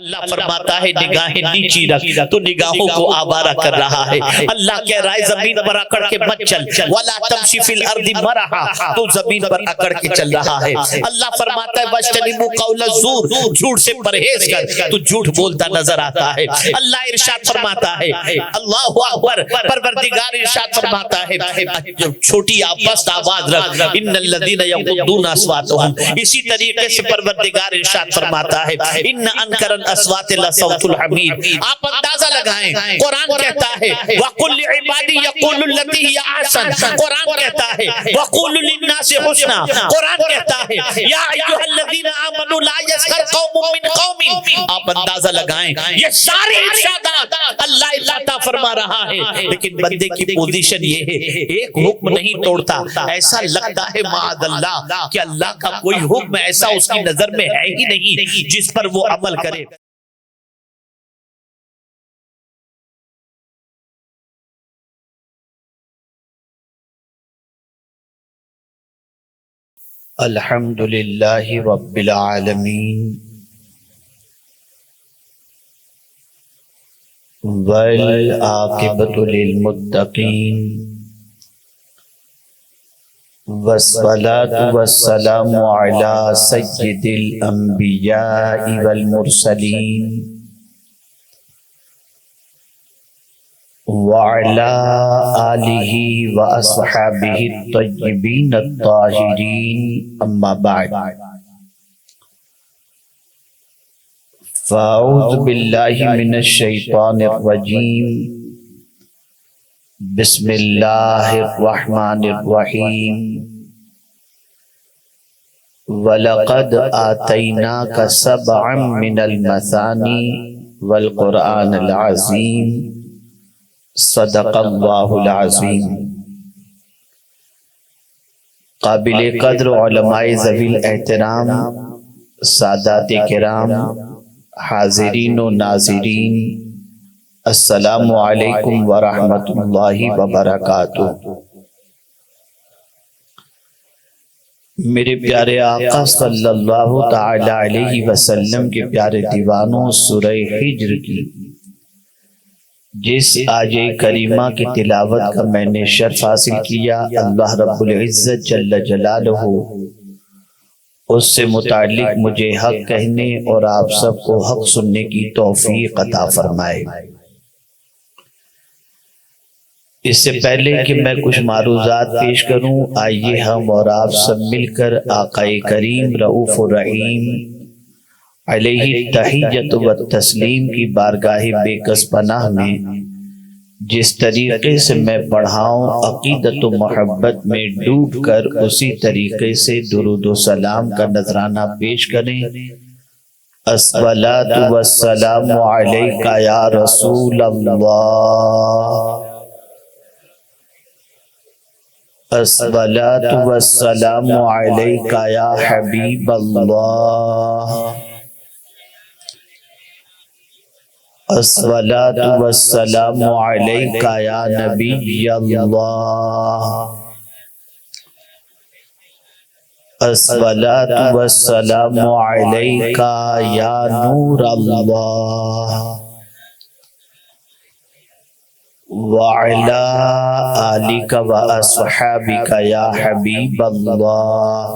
اللہ فرماتا ہے نگاہیں نیچی رکھ تو نگاہوں کو آوارہ کر رہا ہے۔ اللہ کہہ رہا ہے زمین پر اکڑ کے مت چل، وَلَا تَمْشِ فِي الْأَرْضِ مَرَحًا، تو زمین پر اکڑ کے چل رہا ہے۔ اللہ فرماتا ہے وَاجْتَنِبُوا قَوْلَ الزُّورِ، جھوٹ سے پرہیز کر، تو جھوٹ بولتا نظر آتا ہے۔ اللہ ارشاد فرماتا ہے، اللہ اکبر، پروردگار ارشاد فرماتا ہے چھوٹی آواز آواز رکھ، ان الذین یغضون اصواتهم، اسی طریقے سے پروردگار ارشاد فرماتا ہے ان انکر الاصوات لصوت الحمید۔ آپ اندازہ لگائیں، قرآن کہتا ہے وَقُلْ لِعِبَادِي يَقُولُ الَّتِي هِيَ أَحْسَنُ، قرآن کہتا ہے وَقُولُ لِلنَّاسِ حُسْنًا، قرآن کہتا ہے یا ایھا الذین آمنوا لا یسخر قوم من قوم۔ آپ اندازہ لگائیں یہ سارے ارشادات اللہ عطا فرما رہا ہے، لیکن بندے کی پوزیشن یہ ہے ایک حکم نہیں توڑتا۔ ایسا لگتا ہے معاذ اللہ کہ اللہ کا کوئی حکم ایسا اس کی نظر میں ہے ہی نہیں جس پر وہ عمل کرے۔ الحمدللہ رب العالمین والعاقبۃ للمتقین والصلاة والسلام علی سید الانبیاء والمرسلین وعلى آلہ واصحابہ الطیبین الطاہرین، اما بعد فاعوذ باللہ من الشیطان الرجیم، بسم اللہ الرحمن الرحیم، وَلَقَدْ آتَيْنَاكَ سَبْعًا مِنَ الْمَثَانِي وَالْقُرْآنَ الْعَظِيمِ، صدق اللہ العظیم۔ قابل قدر علماء ذوی الاحترام، سادات کرام، حاضرین و ناظرین، السلام علیکم ورحمۃ اللہ وبرکاتہ۔ میرے پیارے آقا صلی اللہ تعالی علیہ وسلم کے پیارے دیوانوں، سورہ ہجر کی جس آیہ کریمہ کی تلاوت کا میں نے شرف حاصل کیا، اللہ رب العزت جل جلالہ اس سے متعلق مجھے حق کہنے اور آپ سب کو حق سننے کی توفیق عطا فرمائے۔ اس سے پہلے کہ میں کچھ معروضات پیش کروں، آئیے ہم اور آپ سب مل کر آقا کریم رؤوف الرحیم علیہ تحیت و تسلیم کی بارگاہ بے کس پناہ میں جس طریقے سے میں پڑھاؤں، عقیدت و محبت میں ڈوب کر اسی طریقے سے درود و سلام کا نذرانہ پیش کریں۔ الصلاۃ والسلام علیک یا رسول اللہ، الصلاۃ والسلام علیک یا حبیب اللہ، الصلاۃ والسلام علیک یا نبی اللہ، الصلاۃ والسلام علیک یا نور اللہ، وعلی آلک واصحابک یا حبیب اللہ،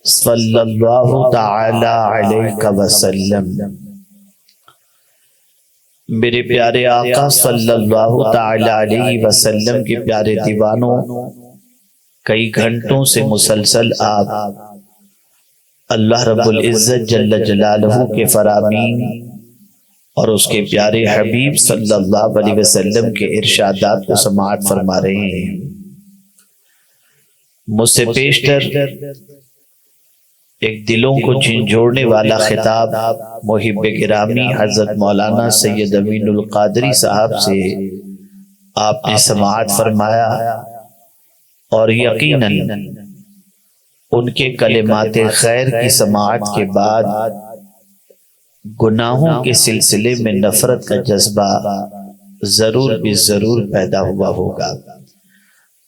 صلی اللہ تعالی علیہ وسلم۔ میرے پیارے آقا صلی اللہ تعالی علیہ وسلم کے پیارے دیوانوں، کئی گھنٹوں سے مسلسل آپ اللہ رب العزت جل جلالہ کے فرامین اور اس کے پیارے حبیب صلی اللہ علیہ وسلم کے ارشادات کو سماعت فرما رہے ہیں۔ مجھ سے پیشتر ایک دلوں کو جھنجھوڑنے والا خطاب محب گرامی حضرت مولانا سید امین القادری صاحب سے آپ نے سماعت فرمایا، اور یقیناً ان کے کلمات خیر کی سماعت کے بعد گناہوں کے سلسلے میں نفرت کا جذبہ ضرور بھی ضرور پیدا ہوا ہوگا۔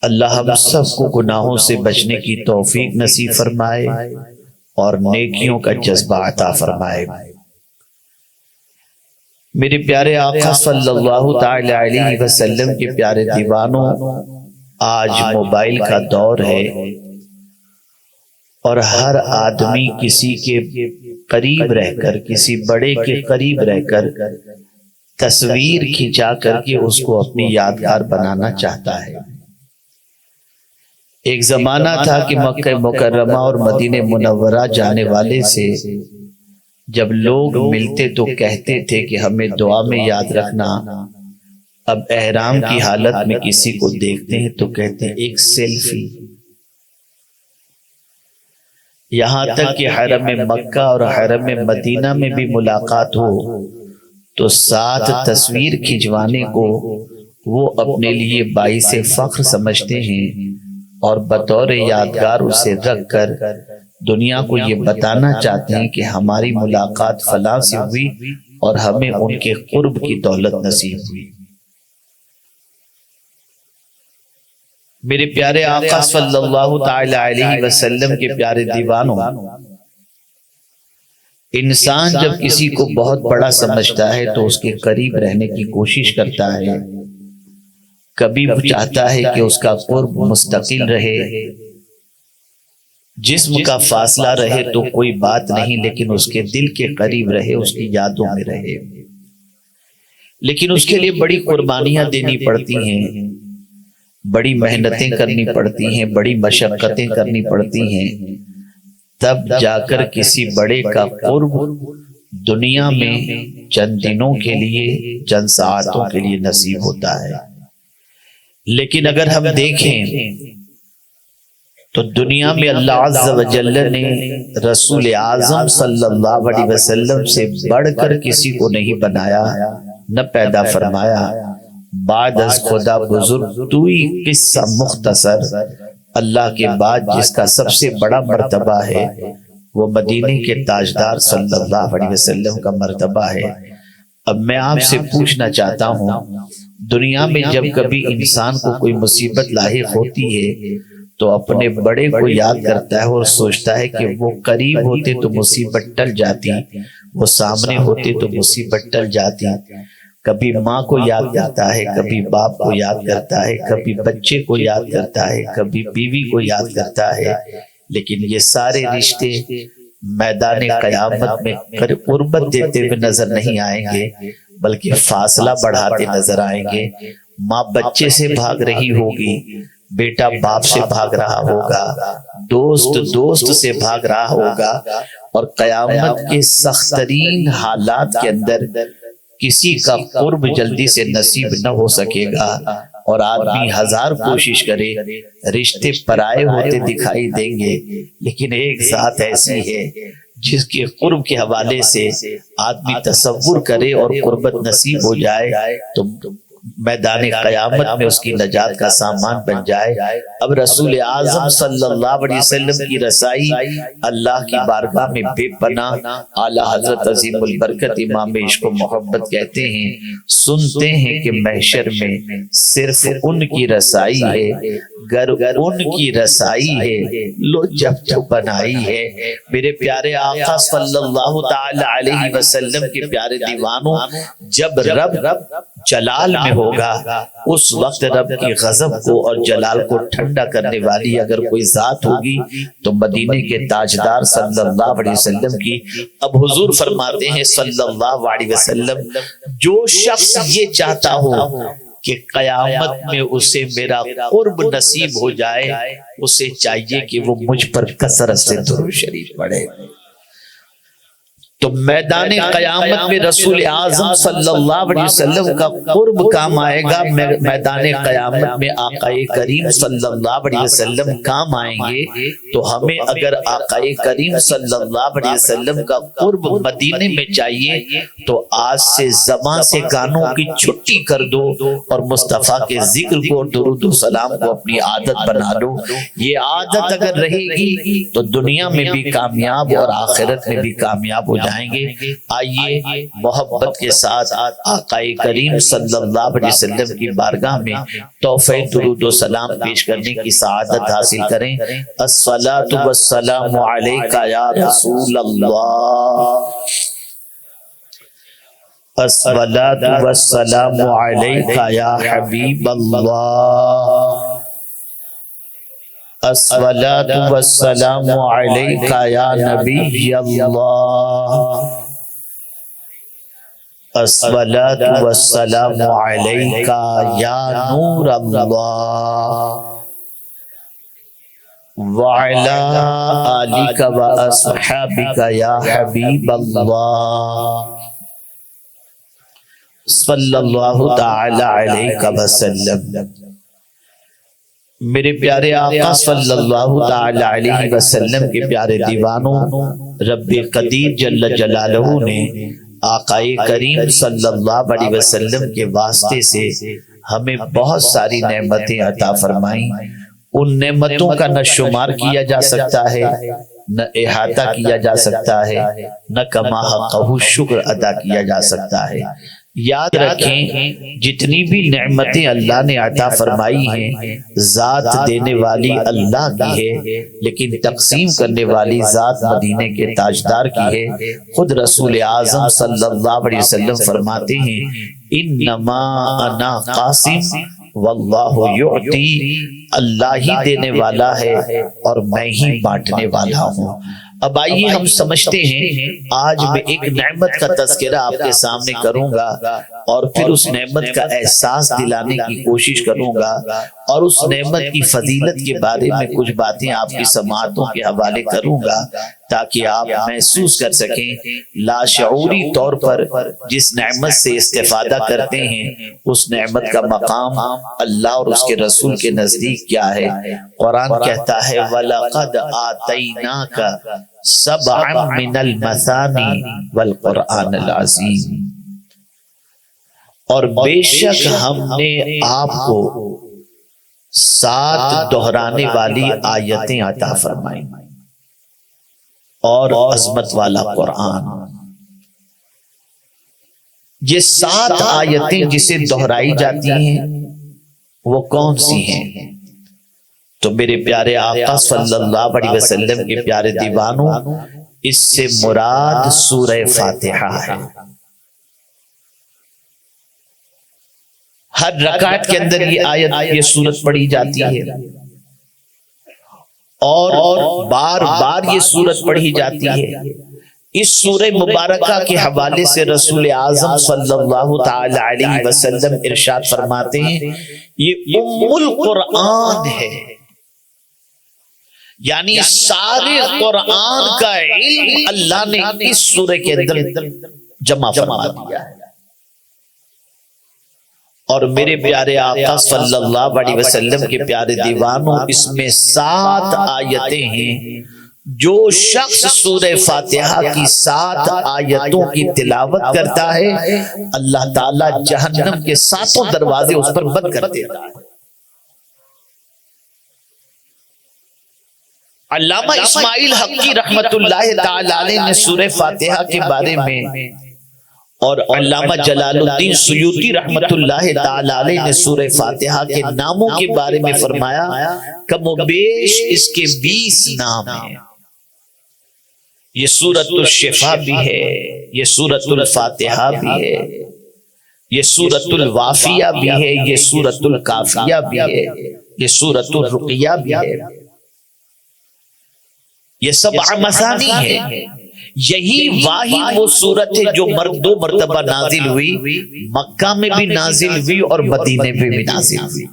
اللہ ہم سب کو گناہوں سے بچنے کی توفیق نصیب فرمائے اور نیکیوں کا جذبہ عطا فرمائے۔ میرے پیارے آقا صلی اللہ تعالی علیہ وسلم کے پیارے دیوانوں، آج موبائل کا دور ہے اور ہر آدمی کسی کے قریب رہ کر، کسی بڑے کے قریب رہ کر تصویر کھینچا کر کے اس کو اپنی یادگار بنانا چاہتا ہے۔ ایک زمانہ تھا کہ مکہ مکرمہ اور مدینہ منورہ جانے والے سے جب لوگ ملتے تو کہتے تھے کہ ہمیں دعا میں یاد رکھنا۔ اب احرام کی حالت میں کسی کو دیکھتے ہیں تو کہتے ہیں ایک سیلفی۔ یہاں تک کہ حرم مکہ اور حرم مدینہ میں بھی ملاقات ہو تو ساتھ تصویر کھنچوانے کو وہ اپنے لیے باعث فخر سمجھتے ہیں اور بطور یادگار اسے رکھ کر دنیا کو یہ بتانا چاہتے ہیں کہ ہماری ملاقات فلاں سے ہوئی اور ہمیں ان کے قرب کی دولت نصیب ہوئی۔ میرے پیارے آقا صلی اللہ تعالی علیہ وسلم کے پیارے دیوانوں، انسان جب کسی کو بہت بڑا سمجھتا ہے تو اس کے قریب رہنے کی کوشش کرتا ہے۔ کبھی وہ چاہتا ہے کہ اس کا قرب مستقل رہے، جسم کا فاصلہ رہے تو کوئی بات نہیں، لیکن اس کے دل کے قریب رہے، اس کی یادوں میں رہے۔ لیکن اس کے لیے بڑی قربانیاں دینی پڑتی ہیں، بڑی محنتیں کرنی پڑتی ہیں، بڑی مشقتیں کرنی پڑتی ہیں، تب جا کر کسی بڑے کا قرب دنیا میں چند دنوں کے لیے، چند ساعتوں کے لیے نصیب ہوتا ہے۔ لیکن اگر ہم دیکھیں تو دنیا میں اللہ عز و جل نے رسول اعظم صلی اللہ علیہ وسلم سے بڑھ کر کسی کو نہیں بنایا، نہ پیدا فرمایا۔ بعد از خدا بزرگ توئی قصہ مختصر، اللہ کے بعد جس کا سب سے بڑا مرتبہ ہے وہ مدینے کے تاجدار صلی اللہ علیہ وسلم کا مرتبہ ہے۔ اب میں آپ سے پوچھنا چاہتا ہوں، دنیا میں جب کبھی انسان کو کوئی مصیبت لاحق ہوتی ہے تو اپنے بڑے کو یاد کرتا ہے اور سوچتا ہے کہ وہ قریب ہوتے تو مصیبت ٹل جاتی، وہ سامنے ہوتے تو مصیبت ٹل جاتی۔ کبھی ماں کو یاد کرتا ہے، کبھی باپ کو یاد کرتا ہے، کبھی بچے کو یاد کرتا ہے، کبھی بیوی کو یاد کرتا ہے، لیکن یہ سارے رشتے میدان قیامت میں قربت دیتے ہوئے نظر نہیں آئیں گے، بلکہ فاصلہ بڑھاتے نظر آئیں گے۔ ماں بچے سے بھاگ رہی ہوگی، بیٹا باپ سے بھاگ رہا ہوگا، دوست سے بھاگ رہا ہوگا، اور قیامت کے سخت ترین حالات کے اندر کسی کا قرب جلدی سے نصیب نہ ہو سکے گا، اور آدمی ہزار کوشش کرے رشتے پرائے ہوتے دکھائی دیں گے، لیکن ایک ذات ایسی ہے جس کے قرب کے حوالے سے آدمی تصور کرے اور قربت نصیب ہو جائے تو میدان قیامت میں اس کی نجات کا سامان بن جائے۔ اب رسول اعظم صلی اللہ علیہ وسلم کی رسائی اللہ کی بارگاہ میں بے پناہ اعلیٰ حضرت عظیم البرکت امام عشق و محبت کہتے ہیں، سنتے ہیں کہ محشر میں صرف ان کی رسائی ہے، گر ان کی رسائی ہے لو جب تو بنائی ہے۔ میرے پیارے آقا صلی اللہ تعالی علیہ وسلم کے پیارے دیوانوں، جب رب جلال میں ہوگا اس وقت رب کی غضب کو اور جلال کو ٹھنڈا کرنے والی اگر کوئی ذات ہوگی تو مدینے کے تاجدار صلی اللہ علیہ وسلم کی۔ اب حضور فرماتے ہیں صلی اللہ علیہ وسلم، جو شخص یہ چاہتا ہو کہ قیامت میں اسے میرا قرب نصیب ہو جائے، اسے چاہیے کہ وہ مجھ پر کثرت سے درود شریف پڑھے۔ تو میدان قیامت میں رسول اعظم صلی اللہ علیہ وسلم کا قرب کام آئے گا، میدان قیامت میں آقا کریم صلی اللہ علیہ وسلم کام آئیں گے۔ تو ہمیں اگر آقا کریم صلی اللہ علیہ وسلم کا قرب مدینے میں چاہیے تو آج سے زبان سے گانوں کی چھٹی کر دو اور مصطفیٰ کے ذکر کو، درود و سلام کو اپنی عادت بنا لو۔ یہ عادت اگر رہے گی تو دنیا میں بھی کامیاب اور آخرت میں بھی کامیاب ہو جائے۔ فرمائیں گے۔ آئیے محبت کے ساتھ آقا کریم صلی اللہ علیہ وسلم کی بارگاہ میں تحفہ درود و سلام پیش کرنے کی سعادت حاصل کریں۔ الصلاۃ والسلام علیک یا رسول اللہ، الصلاۃ والسلام علیک یا حبیب اللہ، الصلاۃ والسلام علیک یا نبی اللہ، الصلاۃ والسلام علیک یا نور اللہ، وعلی آلک و اصحابک یا حبیب اللہ، صلی اللہ تعالی علیہ وسلم۔ میرے پیارے آقا صلی اللہ تعالی علیہ وسلم کے پیارے دیوانوں، رب قدیر جل جلالہ نے آقا کریم صلی اللہ علیہ وسلم کے واسطے سے ہمیں بہت ساری نعمتیں عطا فرمائیں۔ ان نعمتوں کا نہ شمار کیا جا سکتا ہے، نہ احاطہ کیا جا سکتا ہے، نہ کما حقہ شکر ادا کیا جا سکتا ہے۔ یاد رکھیں جتنی بھی نعمتیں اللہ نے عطا فرمائی ہیں ذات دینے والی اللہ کی ہے، لیکن تقسیم کرنے والی ذات مدینے کے تاجدار کی ہے۔ خود رسول اعظم صلی اللہ علیہ وسلم فرماتے ہیں انما انا قاسم واللہ یعطی، اللہ ہی دینے والا ہے اور میں ہی بانٹنے والا ہوں۔ اب آئیے ہم سمجھتے ہیں، آج میں ایک نعمت کا تذکرہ آپ کے سامنے کروں گا اور پھر اس نعمت کا احساس دلانے کی کوشش کروں گا اور اس نعمت کی فضیلت کے بارے میں کچھ باتیں آپ کی سماعتوں کے حوالے کروں گا تاکہ آپ محسوس کر سکیں لاشعوری طور پر جس نعمت سے استفادہ کرتے ہیں اس نعمت کا مقام اللہ اور اس کے رسول کے نزدیک کیا ہے۔ قرآن کہتا ہے وَلَقَدْ آتَيْنَاكَ سَبْعًا مِنَ الْمَثَانِي وَالْقُرْآنِ الْعَظِيمِ، اور بے شک ہم نے آپ کو 7 دہرانے والی آیتیں عطا فرمائیں اور عظمت والا قرآن۔ یہ 7 آیتیں جسے دہرائی جاتی ہیں وہ کون سی ہیں؟ تو میرے پیارے آقا صلی اللہ علیہ وسلم کے پیارے دیوانوں، اس سے مراد سورہ فاتحہ ہے۔ ہر رکعت کے اندر یہ آیت، یہ سورت پڑھی جاتی ہے اور بار بار یہ سورت پڑھی جاتی ہے۔ اس سورہ مبارکہ کے حوالے سے رسول اعظم صلی اللہ تعالی علیہ وسلم ارشاد فرماتے ہیں یہ ام القرآن ہے، یعنی سارے قرآن کا علم اللہ نے اس سورہ کے اندر جمع فرما دیا ہے۔ اور میرے پیارے آقا صلی اللہ علیہ وسلم کے پیارے دیوانوں، اس میں 7 آیتیں ہیں۔ جو شخص سورہ فاتحہ کی 7 آیتوں کی تلاوت کرتا ہے اللہ تعالیٰ جہنم کے 7 دروازے اس پر بند کر دیتا ہے۔ علامہ اسماعیل حقی رحمت اللہ تعالی علیہ نے سورہ فاتحہ کے بارے میں اور علامہ جلال الدین سیوطی رحمت اللہ تعالی علیہ نے سورہ فاتحہ کے ناموں کے بارے میں فرمایا کم و بیش اس کے 20 نام ہیں۔ یہ سورۃ الشفا بھی ہے، یہ سورۃ الفاتحہ بھی ہے، یہ سورۃ الوافیہ بھی ہے، یہ سورۃ الکافیہ بھی ہے، یہ سورۃ الرقیہ بھی ہے، یہ 7 مثانی ہے۔ یہی واحد وہ سورت ہے جو 2 مرتبہ نازل ہوئی، مکہ میں بھی نازل ہوئی اور مدینے میں بھی نازل ہوئی۔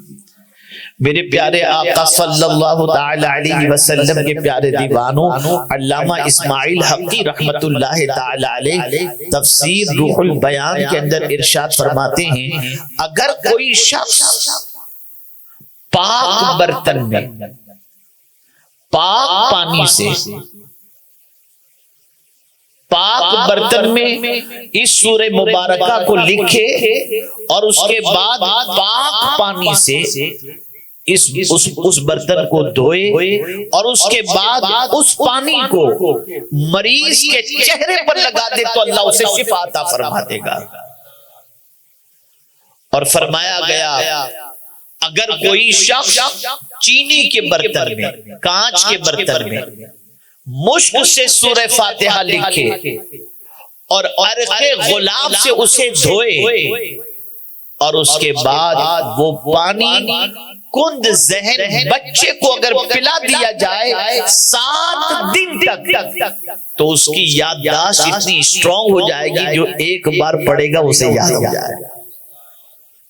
میرے پیارے آقا صلی اللہ تعالی علیہ وسلم کے پیارے دیوانوں، علامہ اسماعیل حقی رحمت اللہ تعالی علیہ تفسیر روح البیان کے اندر ارشاد فرماتے ہیں اگر کوئی شخص پاک برتن میں پاک پانی سے پاک برتن میں اس سورہ مبارکہ کو لکھے اور اس کے بعد پاک پانی سے اس برتن کو دھوئے اور اس کے بعد اس پانی کو مریض کے چہرے پر لگا دے تو اللہ اسے شفا عطا فرما دے گا۔ اور فرمایا گیا اگر کوئی شخص چینی کے برتن میں، کانچ کے برتن میں مشک سے سورہ فاتحہ لکھے اور عرق غلاب سے اسے دھوئے اور اس کے بعد وہ پانی کند ذہن بچے کو اگر پلا دیا جائے 7 دن تک تو اس کی یادداشت اتنی اسٹرانگ ہو جائے گی جو ایک بار پڑھے گا اسے یاد ہو جائے گا۔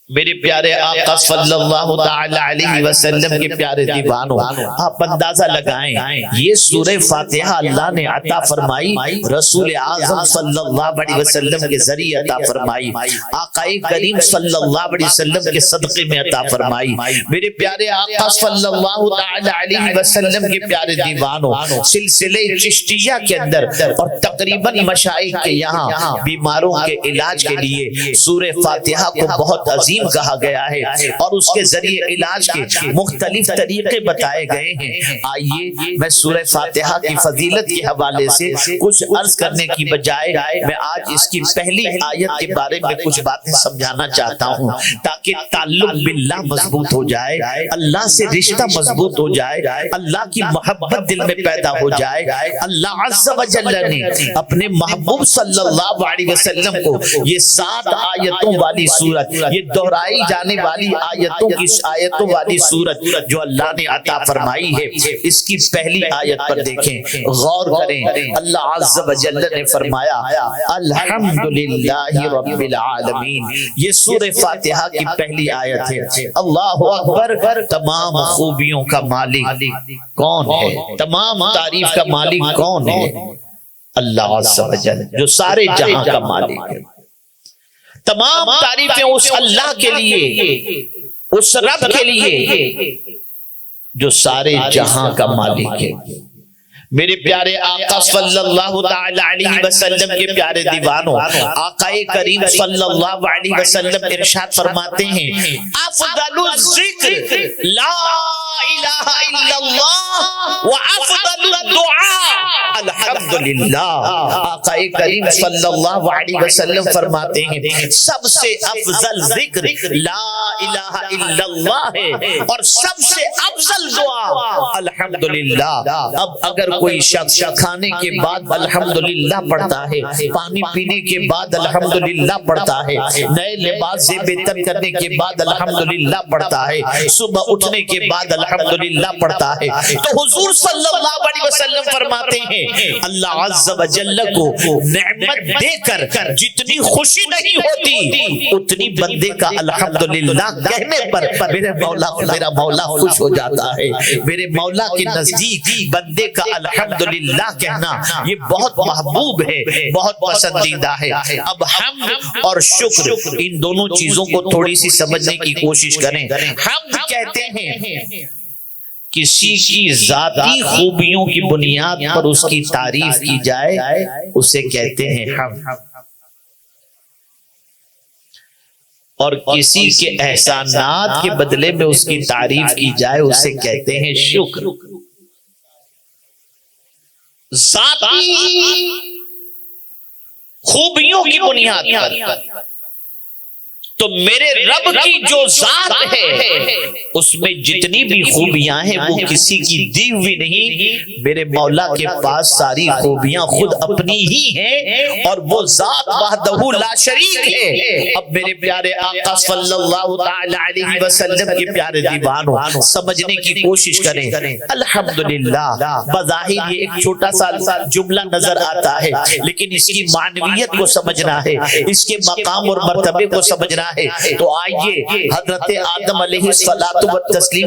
میرے پیارے آقا صلی اللہ تعالی علیہ وسلم کے پیارے دیوانوں، آپ اندازہ لگائیں یہ سورہ فاتحہ اللہ نے عطا فرمائی، رسول اعظم صلی اللہ علیہ وسلم کے ذریعے عطا فرمائی، آقا کریم صلی اللہ علیہ وسلم کے صدقے میں عطا فرمائی۔ میرے پیارے آقا صلی اللہ تعالی علیہ وسلم کے پیارے دیوانوں، سلسلے چشتیہ کے اندر اور تقریباً مشائخ کے یہاں بیماروں کے علاج کے لیے سورہ فاتحہ کو بہت عظیم کہا گیا ہے اور اس کے ذریعے علاج کے مختلف طریقے بتائے گئے ہیں۔ آئیے میں سورہ فاتحہ کی فضیلت کے حوالے سے کچھ عرض کرنے کی بجائے میں آج اس کی پہلی آیت کے بارے میں کچھ باتیں سمجھانا چاہتا ہوں تاکہ تعلق باللہ مضبوط ہو جائے، اللہ سے رشتہ مضبوط ہو جائے، اللہ کی محبت دل میں پیدا ہو جائے۔ اللہ عز و جل نے اپنے محبوب صلی اللہ علیہ وسلم کو یہ 7 آیتوں والی سورت، یہ دہرائی جانے والی آیتوں والی سورت جو اللہ نے عطا فرمائی ہے، اس کی پہلی آیت پر دیکھیں، غور کریں۔ اللہ عز و جل نے فرمایا الحمدللہ رب العالمین، یہ سورہ فاتحہ کی پہلی آیت ہے۔ اللہ اکبر، تمام خوبیوں کا مالک کون ہے؟ تمام تعریف کا مالک کون ہے؟ اللہ عز و جل، جو سارے جہاں کا مالک ہے۔ تمام تعریفیں اس اللہ کے لیے، اس رب کے لیے جو سارے جہاں کا مالک ہے۔ میرے پیارے آقا صلی اللہ تعالی علیہ وسلم کے پیارے دیوانوں، آقا کریم صلی اللہ علیہ وسلم ارشاد فرماتے ہیں افضل الذکر لا الہ الا اللہ وافضل الدعاء الحمدللہ۔ آقا کریم صلی اللہ علیہ وسلم فرماتے ہیں سب سے افضل ذکر لا الہ الا اللہ ہے اور سب سے افضل دعا الحمدللہ۔ اب اگر کوئی شخص کھانے کے بعد الحمدللہ پڑھتا ہے، پانی پینے کے بعد الحمدللہ پڑھتا ہے، نئے لباس سے بہتر کرنے کے بعد الحمدللہ پڑھتا ہے، صبح اٹھنے کے بعد الحمدللہ پڑھتا ہے، تو حضور صلی اللہ علیہ وسلم فرماتے ہیں اللہ عز و جل کو نعمت دے کر جتنی خوشی نہیں ہوتی اتنی بندے کا الحمدللہ کہنے پر میرا مولا خوش ہو جاتا ہے۔ میرے مولا کے نزدیک بندے کا الحمدللہ کہنا یہ بہت محبوب ہے، بہت پسندیدہ ہے۔ اب حمد اور شکر، ان دونوں چیزوں کو تھوڑی سی سمجھنے کی کوشش کریں۔ حمد کہتے ہیں کسی کی ذاتی خوبیوں کی بنیاد پر اس کی تعریف کی جائے، اسے کہتے ہیں حمد، اور کسی کے احسانات کے بدلے میں اس کی تعریف کی جائے اسے کہتے ہیں شکر۔ ذاتی خوبیوں کی بنیاد پر تو میرے رب کی جو ذات ہے اس میں جتنی بھی خوبیاں ہیں وہ کسی کی دی ہوئی نہیں، میرے مولا کے پاس ساری خوبیاں خود اپنی ہی ہیں اور وہ ذات وحدہ لا شریک ہے۔ اب میرے پیارے آقا صلی اللہ تعالی علیہ وسلم کے پیارے دیوانوں سمجھنے کی کوشش کریں۔ الحمدللہ بظاہر یہ ایک چھوٹا سا جملہ نظر آتا ہے، لیکن اس کی معنویت کو سمجھنا ہے، اس کے مقام اور مرتبے کو سمجھنا ہے۔ تو آئیے حضرت آدم علیہ السلام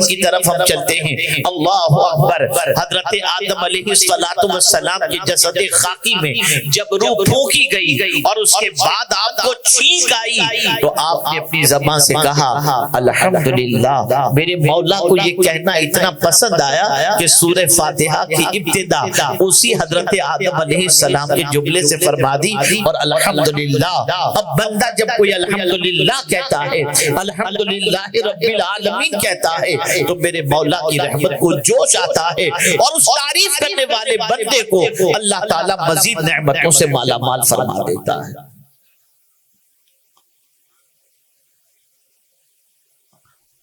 کی طرف ہم چلتے ہیں۔ اللہ اکبر، حضرت آدم علیہ السلام کے جسد خاکی میں جب روح پھونکی گئی اور اس کے بعد آپ کو چھینک آئی تو آپ نے اپنی زبان سے کہا الحمدللہ۔ میرے مولا کو یہ کہنا اتنا پسند آیا کہ سورہ فاتحہ کی ابتدا اسی حضرت آدم علیہ السلام کے جملے سے فرما دی، اور الحمدللہ۔ اب بندہ جب کوئی الحمدللہ الحمدللہ کہتا ہے، الحمدللہ رب العالمین کہتا ہے، تو میرے مولا کی رحمت کو جوش آتا ہے، اور اس تعریف کرنے والے بندے کو اللہ تعالیٰ مزید نعمتوں سے مالا مال فرما دیتا ہے۔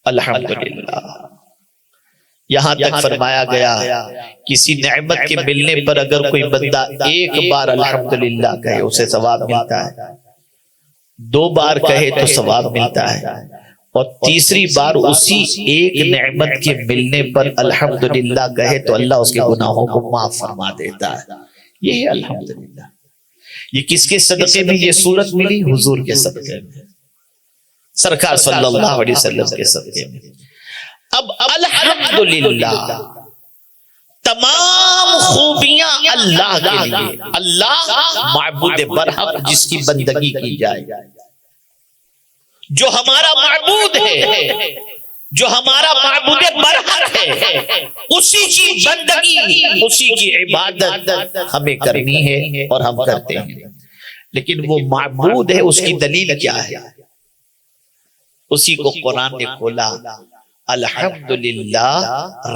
الحمدللہ یہاں تک فرمایا گیا کسی نعمت کے ملنے پر اگر کوئی بندہ ایک بار الحمدللہ کہے اسے ثواب ملتا ہے، 2 بار کہے تو ثواب ملتا ہے، اور تیسری بار اسی ایک نعمت کے ملنے پر الحمدللہ کہے تو اللہ اس کے گناہوں کو معاف فرما دیتا ہے۔ یہ ہے الحمدللہ۔ یہ کس کے صدقے میں یہ صورت ملی؟ حضور کے صدقے میں، سرکار صلی اللہ علیہ وسلم کے صدقے میں۔ اب الحمدللہ تمام خوبیاں اللہ کے لیے، اللہ معبود برحق جس کی بندگی کی جائے، جو ہمارا معبود ہے، جو ہمارا معبود برحق ہے، اسی کی بندگی، اسی کی عبادت ہمیں کرنی ہے اور ہم کرتے ہیں۔ لیکن وہ معبود ہے، اس کی دلیل کیا ہے؟ اسی کو قرآن نے کھولا، الحمدللہ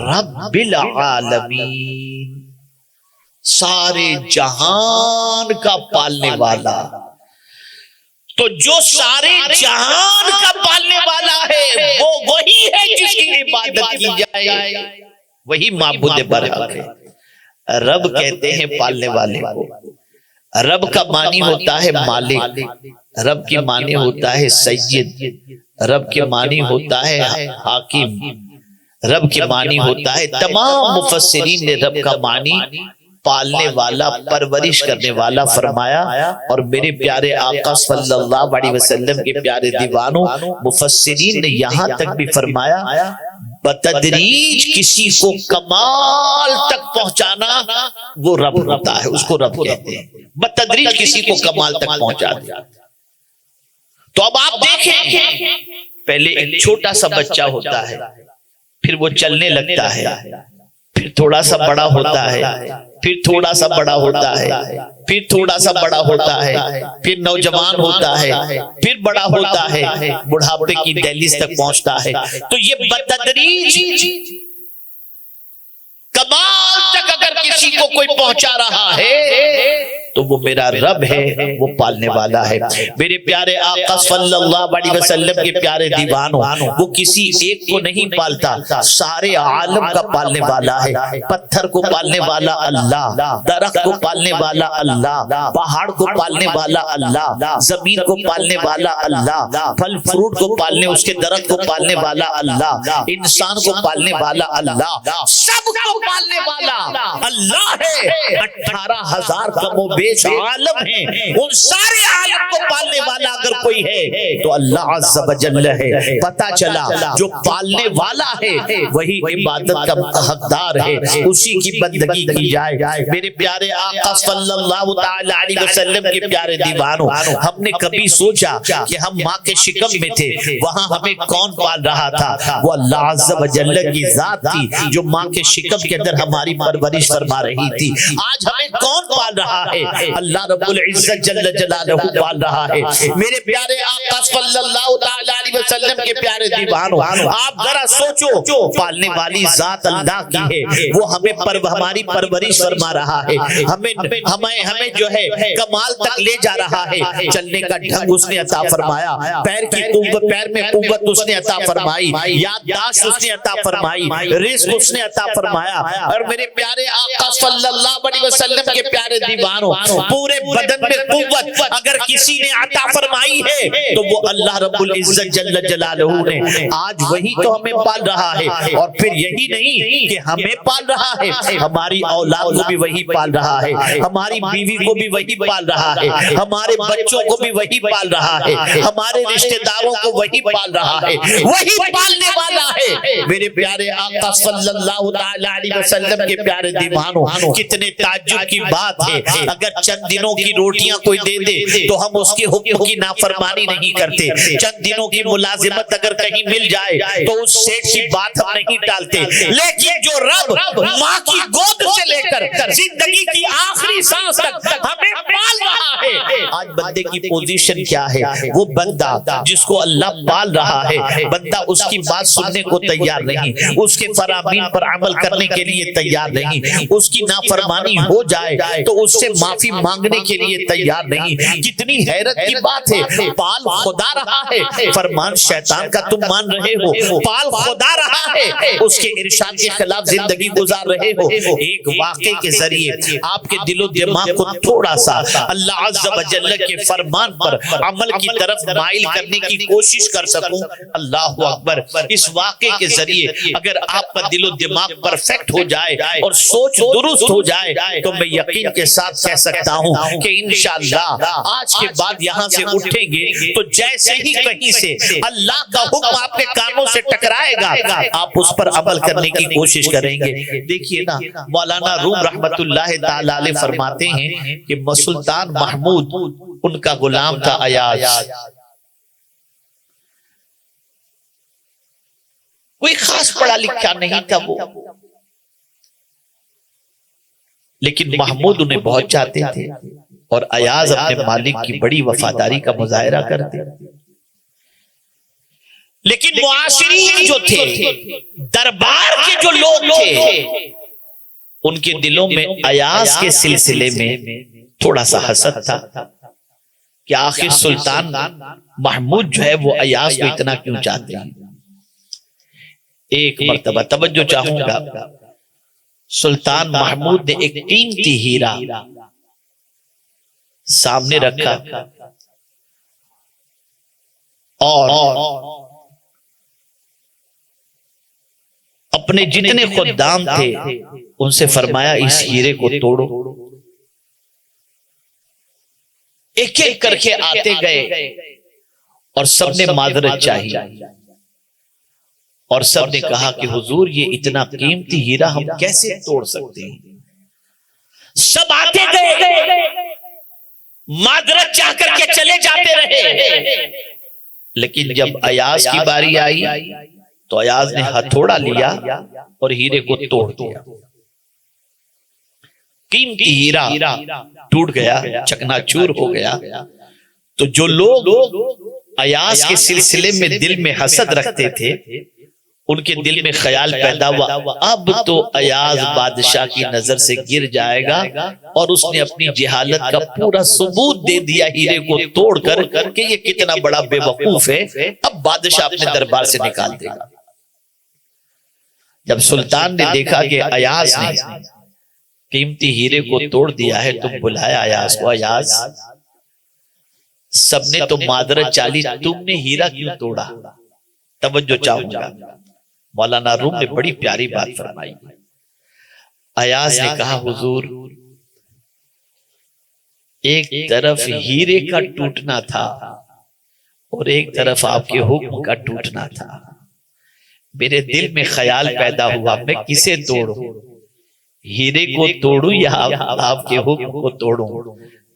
رب العالمین، سارے جہان کا پالنے والا۔ تو جو سارے جہان کا پالنے والا ہے وہ وہی ہے جس کی عبادت کی جائے، وہی معبود برحق ہے۔ رب کہتے ہیں پالنے والے کو، رب کا معنی ہوتا ہے مالک، رب کی معنی ہوتا ہے سید، رب کے معنی ہوتا ہے حاکم، رب کے معنی ہوتا ہے، تمام مفسرین نے رب کا معنی پالنے والا، پرورش کرنے والا فرمایا۔ اور میرے پیارے آقا صلی اللہ علیہ وسلم کے پیارے دیوانوں، مفسرین نے یہاں تک بھی فرمایا بتدریج کسی کو کمال تک پہنچانا وہ رب ہوتا ہے، اس کو رب کہتے ہیں، بتدریج کسی کو کمال تک پہنچا دیا۔ تو اب آپ دیکھیں، پہلے ایک چھوٹا سا بچہ ہوتا ہے، پھر وہ چلنے لگتا ہے، پھر تھوڑا سا بڑا ہوتا ہے، پھر تھوڑا سا بڑا ہوتا ہے، پھر تھوڑا سا بڑا ہوتا ہے، پھر نوجوان ہوتا ہے، پھر بڑا ہوتا ہے، بڑھاپے کی دہلیز تک پہنچتا ہے۔ تو یہ بتدریج کمال تک اگر کسی کو کوئی پہنچا رہا ہے تو وہ میرا رب ہے، وہ پالنے والا ہے۔ میرے پیارے آقا صلی اللہ علیہ وسلم کے پیارے دیوانوں، وہ کسی ایک کو نہیں پالتا، سارے عالم کا پالنے والا ہے۔ پتھر کو پالنے والا اللہ، درخت کو پالنے والا اللہ، پہاڑ کو پالنے والا اللہ، زمین کو پالنے والا اللہ، پھل فروٹ کو پالنے، اس کے درخت کو پالنے والا اللہ، انسان کو پالنے والا اللہ، سب کو پالنے والا اللہ ہے۔ 18,000 کم و بیش عالم ہیں، ان سارے عالم کو پالنے والا اگر کوئی ہے تو اللہ عز و جل ہے۔ پتہ چلا جو پالنے والا ہے وہی عبادت کا حقدار ہے، اسی کی بندگی کی جائے۔ میرے پیارے آقا صلی اللہ تعالی علیہ وسلم کے پیارے دیوانوں، ہم نے کبھی سوچا کہ ہم ماں کے شکم میں تھے، وہاں ہمیں کون پال رہا تھا؟ وہ اللہ عز و جل کی ذات تھی جو ماں کے شکم کے اندر ہماری پرورش فرما رہی تھی۔ آج ہمیں کون پال رہا ہے؟ اللہ رب العزت جل جلالہ پال رہا ہے۔ میرے پیارے آقا صلی اللہ تعالی علیہ وسلم کے پیارے دیوانوں، آپ ذرا سوچو، پالنے والی ذات اللہ کی ہے، وہ ہماری پرورش فرما رہا ہے، ہمیں جو ہے کمال تک لے جا رہا ہے۔ چلنے کا ڈھنگ اس نے عطا فرمایا، پیر میں قوت اس نے عطا فرمائی، یادداشت اس نے عطا فرمائی، رزق اس نے عطا فرمایا۔ اور میرے پیارے آقا صلی اللہ علیہ وسلم کے پیارے دیوانوں، پورے بدن میں قوت اگر کسی نے عطا فرمائی ہے تو وہ اللہ رب العزت جل جلالہ نے۔ آج وہی تو ہمیں پال رہا ہے، اور پھر یہی نہیں کہ ہمیں پال رہا ہے، ہماری اولاد کو بھی وہی پال رہا ہے، ہماری بیوی کو بھی وہی پال رہا ہے، ہمارے بچوں کو بھی وہی پال رہا ہے، ہمارے رشتہ داروں کو وہی پال رہا ہے، وہی پالنے والا ہے۔ میرے پیارے آقا صلی اللہ تعالی علیہ وسلم کے پیارے دیوانوں، کتنے تعجب کی بات ہے، اگر چند دنوں کی روٹیاں کوئی دے دے تو ہم اس کے حکم کی نافرمانی نافرمانی نہیں کرتے، چند دنوں کی ملازمت اگر کہیں مل جائے تو اس سیٹ کی بات ہم نہیں ٹالتے، لیکن جو رب ماں کی گود سے لے کر زندگی کی آخری سانس تک ہمیں پال رہا ہے، آج بندے کی پوزیشن کیا ہے؟ وہ بندہ جس کو اللہ پال رہا ہے، بندہ اس کی بات سننے کو تیار نہیں، اس کے فرامین پر عمل کرنے کے لیے تیار نہیں، اس کی نافرمانی ہو جائے تو اس سے معافی مانگنے کے لیے تیار نہیں۔ کتنی حیرت کی بات ہے، پال خدا رہا ہے، فرمان شیطان کا تم مان رہے ہو، پال خدا رہا ہے، اس کے ارشاد کے خلاف زندگی گزار رہے ہو۔ ایک واقعے کے ذریعے آپ کے دل و دماغ کو تھوڑا سا اللہ عز و جل کے فرمان پر عمل کی طرف مائل کرنے کی کوشش کر سکوں۔ اللہ اکبر، اس واقعے کے ذریعے اگر آپ کا دل و دماغ پرفیکٹ ہو جائے اور سوچ درست ہو جائے تو میں یقین کے ساتھ کہہ سکتا ہوں کہ انشاءاللہ آج کے بعد یہاں سے اٹھیں گے تو جیسے ہی کہیں سے اللہ کا حکم آپ کے کانوں سے ٹکرائے گا آپ اس پر عمل کرنے کی کوشش کریں گے۔ دیکھیے نا، مولانا روم رحمت اللہ تعالی علیہ فرماتے ہیں کہ سلطان محمود ان کا غلام تھا ایاز، کوئی خاص پڑھا لکھا نہیں تھا وہ، لیکن محمود انہیں بہت چاہتے تھے اور ایاز اپنے مالک کی بڑی وفاداری کا مظاہرہ کرتے، لیکن معاشرین جو تھے، دربار کے جو لوگ تھے، ان کے دلوں میں ایاز کے سلسلے میں تھوڑا سا حسد تھا کہ آخر سلطان محمود جو ہے وہ ایاز کو اتنا کیوں چاہتے ہیں۔ ایک مرتبہ توجہ چاہوں گا، سلطان محمود نے ایک قیمتی ہیرا سامنے رکھا اور اپنے جتنے خدام تھے ان سے فرمایا اس ہیرے کو توڑو۔ ایک ایک کر کے آتے گئے اور سب نے معذرت چاہی اور سب نے کہا کہ حضور یہ اتنا قیمتی ہیرا ہم کیسے توڑ سکتے ہیں؟ سب آتے گئے، معذرت چاہ کر کے چلے جاتے رہے، لیکن جب ایاز کی باری آئی تو ایاز نے ہتھوڑا لیا اور ہیرے کو توڑ دیا۔ قیمتی ہیرا ٹوٹ گیا، چکنا چور ہو گیا۔ تو جو لوگ ایاز کے سلسلے میں دل میں حسد رکھتے تھے ان کے دل میں خیال پیدا ہوا اب تو ایاز بادشاہ کی نظر سے گر جائے گا، اور اس نے اپنی جہالت کا پورا ثبوت دے دیا ہیرے کو توڑ کر کہ یہ کتنا بڑا بے وقوف ہے، اب بادشاہ اپنے دربار سے نکال دے گا۔ جب سلطان نے دیکھا کہ ایاز نے قیمتی ہیرے کو توڑ دیا ہے تو بلایا ایاز کو، ایاز سب نے تو معذرت چالی، تم نے ہیرا کیوں توڑا؟ توجہ چاہوں گا، مولانا روم نے بڑی پیاری بات فرمائی۔ ایاز نے کہا حضور ایک طرف ہیرے کا ٹوٹنا تھا اور ایک طرف آپ کے حکم کا ٹوٹنا تھا، میرے دل میں خیال پیدا ہوا میں کسے توڑوں، ہیرے کو توڑوں یا آپ کے حکم کو توڑوں؟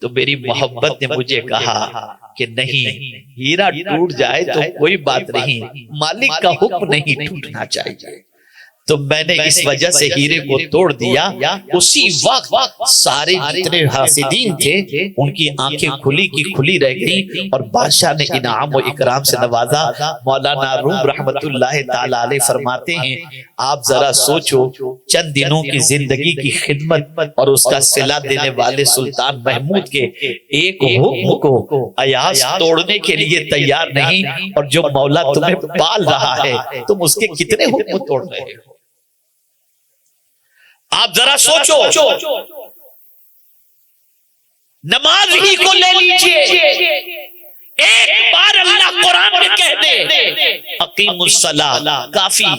تو میری محبت نے مجھے کہا کہ نہیں، ہیرا ٹوٹ جائے تو کوئی بات نہیں، مالک کا حکم نہیں ٹوٹنا چاہیے۔ تو میں نے اس وجہ سے ہیرے کو توڑ دیا۔ اسی وقت سارے جتنے حاسدین تھے ان کی آنکھیں کھلی کی کھلی رہ گئی اور بادشاہ نے انعام و اکرام سے نوازا۔ مولانا روم رحمت اللہ تعالی علیہ فرماتے ہیں آپ ذرا سوچو، چند دنوں کی زندگی کی خدمت اور اس کا صلہ دینے والے سلطان محمود کے ایک حکم کو ایاز توڑنے کے لیے تیار نہیں، اور جو مولا تمہیں پال رہا ہے تم اس کے کتنے حکم توڑ رہے ہو؟ آپ ذرا سوچو، نماز ہی کو لے لیجئے، ایک بار اللہ قرآن میں کہہ دے اقیم الصلاۃ کافی،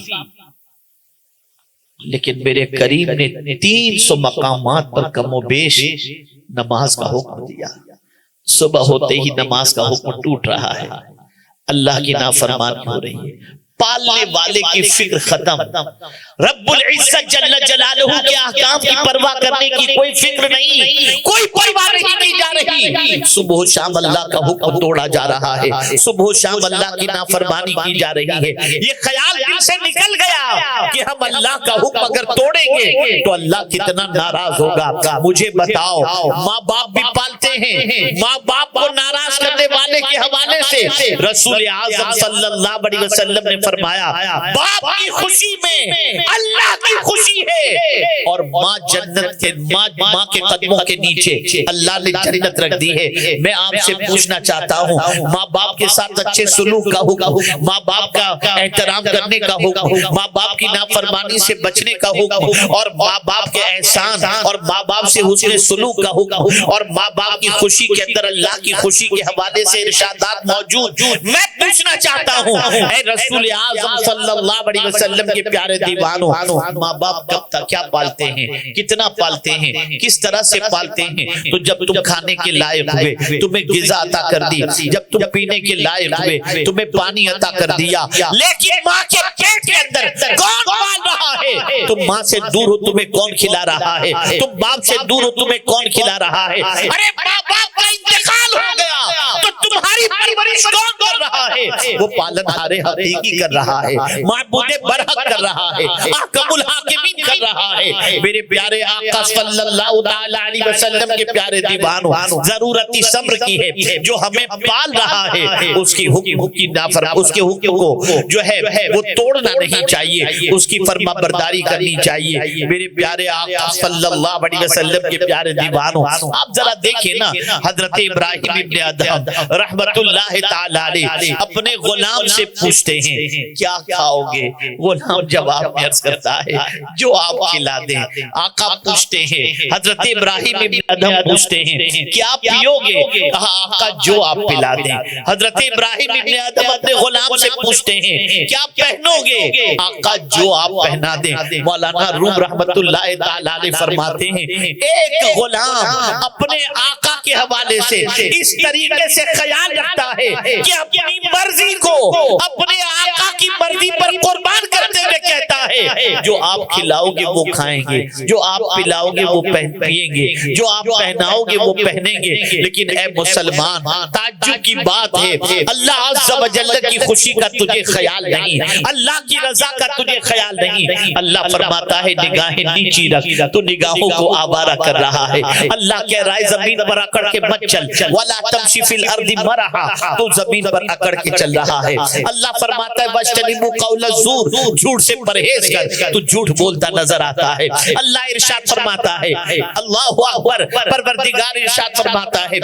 لیکن میرے کریم نے 300 مقامات پر کم و بیش نماز کا حکم دیا۔ صبح ہوتے ہی نماز کا حکم ٹوٹ رہا ہے، اللہ کی نافرمانی ہو رہی ہے، پالنے والے کی فکر ختم، رب العزت جل جلالہ کے احکام کی پرواہ کرنے کی کوئی فکر نہیں، کوئی پرواہ نہیں کی جا رہی۔ صبح و شام اللہ کا حکم توڑا جا رہا ہے، صبح و شام اللہ کی نافرمانی کی جا رہی ہے۔ یہ خیال دل سے نکل گیا کہ ہم اللہ کا حکم اگر توڑیں گے تو اللہ کتنا ناراض ہوگا۔ مجھے بتاؤ، ماں باپ بھی پالتے ہیں، ماں باپ کو ناراض کرنے والے کے حوالے سے رسول اعظم صلی اللہ علیہ وسلم نے فرمایا باپ کی خوشی میں اللہ کی خوشی ہے، اور ماں جنت کے ماں کے قدموں کے نیچے اللہ نے جنت رکھ دی ہے۔ میں آپ سے پوچھنا چاہتا ہوں، ماں باپ کے ساتھ اچھے سلوک کا حکم، ماں باپ کا احترام کرنے کا حکم، ماں باپ کی نافرمانی سے بچنے کا حکم، اور ماں باپ کے احسان اور ماں باپ سے حسن سلوک کا حکم، اور ماں باپ کی خوشی کے اندر اللہ کی خوشی کے حوالے سے ارشادات موجود۔ میں پوچھنا چاہتا ہوں اے رسول اعظم صلی اللہ علیہ وسلم کے پیارے دیوانوں، ماں باپ کب تک کیا پالتے ہیں، کتنا پالتے ہیں، کس طرح سے پالتے ہیں؟ تو جب تم کھانے کے لائق ہوئے تمہیں غذا عطا کر دی، جب تم پینے کے لائق ہوئے تمہیں پانی عطا کر دیا، لیکن ماں کے پیٹ کے اندر کون پال رہا ہے؟ تم ماں سے دور ہو تمہیں کون کھلا رہا ہے؟ تم باپ سے دور ہو تمہیں کون کھلا رہا ہے؟ ارے ماں باپ کا انتقال ہو گیا تو تمہاری پرورش کون کر رہا ہے؟ وہ پالن ہار حقیقی کر رہا ہے، معبود برحق کر رہا ہے، احکم الحاکمین کر رہا ہے۔ میرے پیارے آقا صلی اللہ علیہ وسلم کے پیارے دیوانوں، ضرورت صبر کی ہے، جو ہمیں پال رہا ہے اس کی حکم کی نافرمانی، اس کے حکم کو جو ہے وہ توڑنا نہیں چاہیے، اس کی فرما برداری کرنی چاہیے۔ میرے پیارے آقا صلی اللہ علیہ وسلم کے پیارے دیوانوں، آپ ذرا دیکھیں نا، حضرت ابراہیم ابن ادہم رحمت اللہ تعالی علیہ اپنے غلام سے پوچھتے ہیں کیا کھاؤ گے؟ غلام جواب میں عرض کرتا ہے جو آپ کھلا دیں۔ آقا پوچھتے ہیں، حضرت ابراہیم ابن ادہم پوچھتے ہیں کیا پیو گے؟ کہا آقا جو آپ پلا دیں۔ حضرت ابراہیم ابن ادہم اپنے غلام سے پوچھتے ہیں کیا پہنو گے؟ آقا جو آپ پہنا دیں۔ مولانا روم رحمت اللہ تعالی علیہ فرماتے ہیں ایک غلام اپنے آقا کے حوالے سے اس طریقے سے خیال رکھتا ہے کہ اپنی مرضی کو اپنے آقا کی مرضی پر قربان کرتے ہوئے کہتا ہے جو آپ کھلاؤ گے وہ کھائیں گے، جو آپ پلاؤ گے وہ پیئیں گے، جو آپ پہناؤ گے وہ پہنیں گے۔ لیکن اے مسلمان، تعجب کی بات ہے اللہ عز و جل کی خوشی کا تجھے خیال نہیں، اللہ کی رضا کا تجھے خیال نہیں۔ اللہ فرماتا ہے نگاہیں نیچی رکھ، تو نگاہوں کو آوارہ کر رہا ہے۔ اللہ کہہ رہا ہے زمین پر اکڑ کے مت چل، وَلَا تَمْشِ فِي الْأَرْضِ مَرَحًا، تو زمین پر اکڑ کے چل رہا ہے۔ اللہ فرماتا ہے وَاجْتَنِبُوا قَوْلَ الزُّورِ، جھوٹ سے پرہیز کر، تو جھوٹ بولتا نظر آتا ہے۔ اللہ ارشاد فرماتا ہے، اللہ اکبر، پروردگار ارشاد فرماتا ہے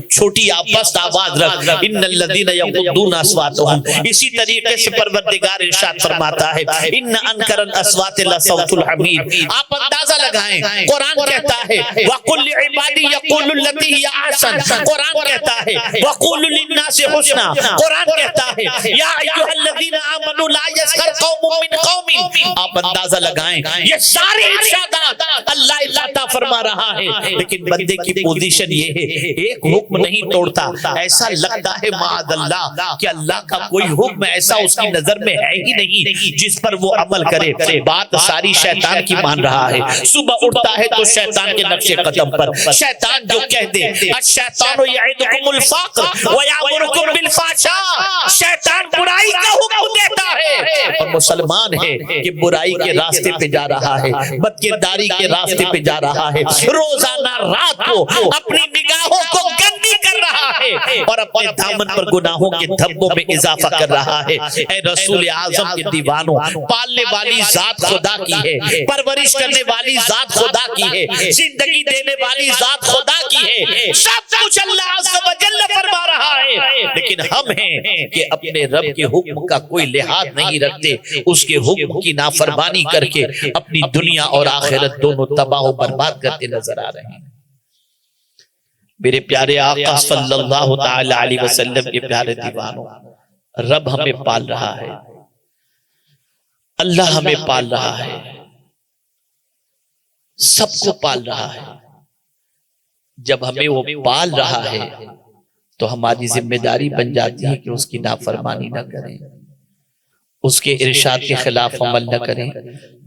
چھوٹی پست آواز رکھ، ان الذین یغضون اصواتهم۔ اسی طریقے سے پروردگار ارشاد فرماتا ہے ان انکر الاصوات لصوت الحمیر۔ آپ اندازہ لگائیں، قرآن کہتا ہے وَقُلْ لِعِبَادِي يَقُولُ الَّتِي هِيَ أَحْسَنُ، قرآن کہتا ہے وَقُولُ لِلنَّاسِ حُسْنًا، قرآن کہتا ہے یا ایھا الذین آمنوا لا یسخر قوم من قوم۔ آپ اندازہ لگائیں یہ سارے ارشادات اللہ عطا فرما رہا ہے، لیکن بندے کی پوزیشن یہ ہے ایک حکم نہیں توڑتا، ایسا لگتا ہے معاذ اللہ کہ اللہ کا کوئی حکم ایسا اس کی نظر میں ہے ہی نہیں جس پر وہ عمل کرے۔ بات ساری شیطان کی مان رہا ہے، صبح اٹھتا ہے تو شیطان کے نقش قدم پر، شیطان جو کہہ دے الشیطان یعدکم الفقر ویامرکم بالفحشاء، شیطان برائی کا حکم دیتا ہے اور مسلمان ہے کہ برائی کے راستے پہ جا رہا ہے، بدکرداری کے راستے پہ جا رہا ہے، روزانہ رات کو اپنی نگاہوں کو گندی کر رہا ہے اور اپنے دامن پر گناہوں کے دھبوں میں اضافہ کر رہا ہے۔ اے رسول اعظم کے دیوانوں، پالنے والی ذات خدا کی ہے، پرورش کرنے والی ذات خدا کی ہے، زندگی دینے والی ذات خدا کی ہے، سب کچھ اللہ عز و جل فرما رہا ہے، لیکن ہم ہیں کہ اپنے رب کے حکم کا کوئی لحاظ نہیں رکھتے، اس کے حکم کی نافرمانی کر کے اپنی دنیا اور آخرت دونوں تباہ و برباد کرتے نظر آ رہے ہیں۔ میرے پیارے آقا صلی اللہ تعالی علیہ وسلم کے پیارے دیوانوں، رب ہمیں پال رہا ہے، اللہ ہمیں پال رہا ہے، سب کو پال رہا ہے۔ جب ہمیں وہ پال رہا ہے تو ہماری ذمہ داری بن جاتی ہے کہ اس کی نافرمانی نہ کریں، اس کے ارشاد کے خلاف عمل نہ کریں.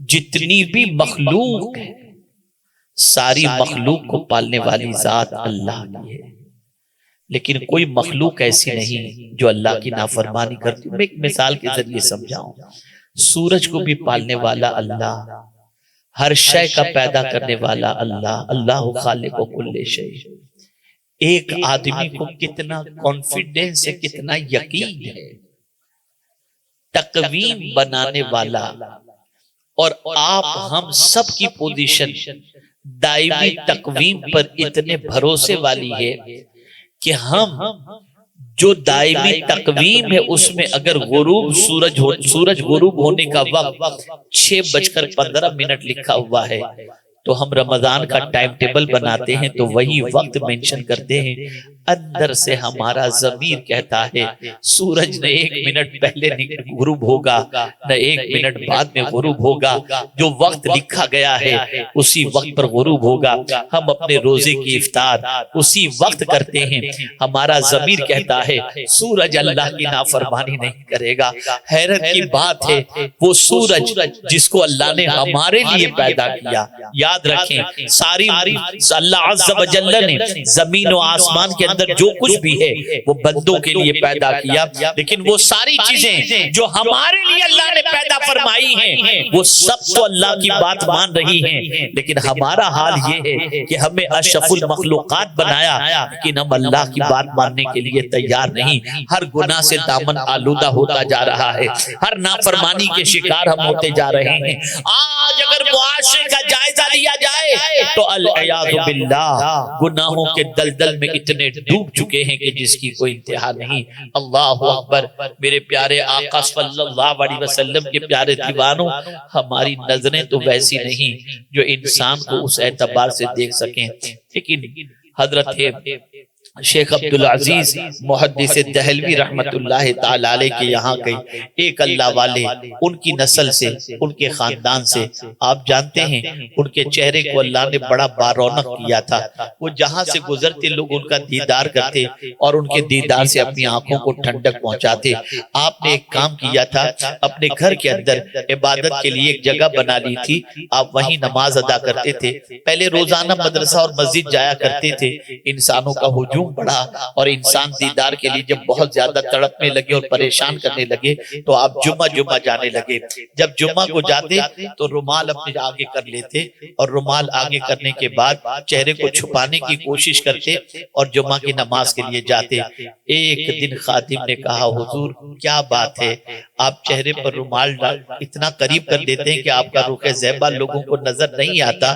جتنی بھی مخلوق ہے ساری مخلوق کو پالنے والی ذات اللہ کی ہے، لیکن کوئی مخلوق ایسی نہیں جو اللہ کی نافرمانی کرتی. میں ایک مثال کے ذریعے سمجھاؤں. سورج کو بھی پالنے والا اللہ، ہر شے کا پیدا کرنے والا اللہ. اللہ خالق کل شے. ایک آدمی کو کتنا کانفیڈنس ہے، کتنا یقین ہے. تقویم بنانے والا اور آپ ہم سب کی پوزیشن دائمی تقویم پر اتنے بھروسے والی ہے کہ ہم جو دائمی تقویم ہے اس میں اگر غروب سورج غروب ہونے کا وقت 6:15 لکھا ہوا ہے تو ہم رمضان کا ٹائم ٹیبل بناتے ہیں تو وہی وقت مینشن کرتے ہیں. اندر سے ہمارا ضمیر کہتا ہے سورج نہ 1 منٹ پہلے غروب ہوگا نہ 1 منٹ بعد میں غروب ہوگا. جو وقت لکھا گیا ہے اسی وقت پر غروب ہوگا. ہم اپنے روزے کی افطار اسی وقت کرتے ہیں. ہمارا ضمیر کہتا ہے سورج اللہ کی نافرمانی نہیں کرے گا. حیرت کی بات ہے وہ سورج جس کو اللہ نے ہمارے لیے پیدا کیا. یاد رکھیں ساری اللہ عز و جل نے زمین و آسمان کے اندر جو کچھ بھی ہے وہ بندوں کے لیے پیدا کیا، لیکن وہ ساری چیزیں جو ہمارے لیے اللہ نے پیدا فرمائی ہیں وہ سب تو اللہ کی بات مان رہی ہیں، لیکن ہمارا حال یہ ہے کہ ہمیں اشرف المخلوقات بنایا لیکن ہم اللہ کی بات ماننے کے لیے تیار نہیں. ہر گناہ سے دامن آلودہ ہوتا جا رہا ہے، ہر نافرمانی کے شکار ہم ہوتے جا رہے ہیں. آج اگر معاشرے کا جائزہ لیا جائے تو العیاذ باللہ گناہوں کے دلدل میں اتنے ڈوب چکے ہیں کہ جس کی کوئی انتہا نہیں. اللہ اکبر. میرے پیارے آقا صلی اللہ علیہ وسلم کے پیارے دیوانوں، ہماری نظریں تو ویسی نہیں جو انسان کو اس اعتبار سے دیکھ سکیں، لیکن حضرت شیخ عبدالعزیز محدث دہلوی رحمت اللہ تعالی علیہ کے یہاں گئی. ایک اللہ والے ان کی نسل سے، ان کے خاندان سے، آپ جانتے ہیں ان کے چہرے کو اللہ نے بڑا بارونق کیا تھا. وہ جہاں سے گزرتے لوگ ان کا دیدار کرتے اور ان کے دیدار سے اپنی آنکھوں کو ٹھنڈک پہنچاتے. آپ نے ایک کام کیا تھا، اپنے گھر کے اندر عبادت کے لیے ایک جگہ بنا لی تھی. آپ وہیں نماز ادا کرتے تھے. پہلے روزانہ مدرسہ اور مسجد جایا کرتے تھے. انسانوں کا ہجوم بڑھا اور انسان دیدار کے لیے جب بہت زیادہ تڑپنے لگے اور پریشان کرنے لگے تو آپ جمعہ جانے لگے. جب جمعہ کو جاتے تو رومال اپنے آگے کر لیتے اور رومال آگے کرنے کے بعد چہرے کو چھپانے کی کوشش کرتے اور جمعہ کی نماز کے لیے جاتے. ایک دن خادم نے کہا حضور کیا بات ہے، آپ چہرے پر رومال اتنا قریب کر دیتے ہیں کہ آپ کا رخ زیبا لوگوں کو نظر نہیں آتا.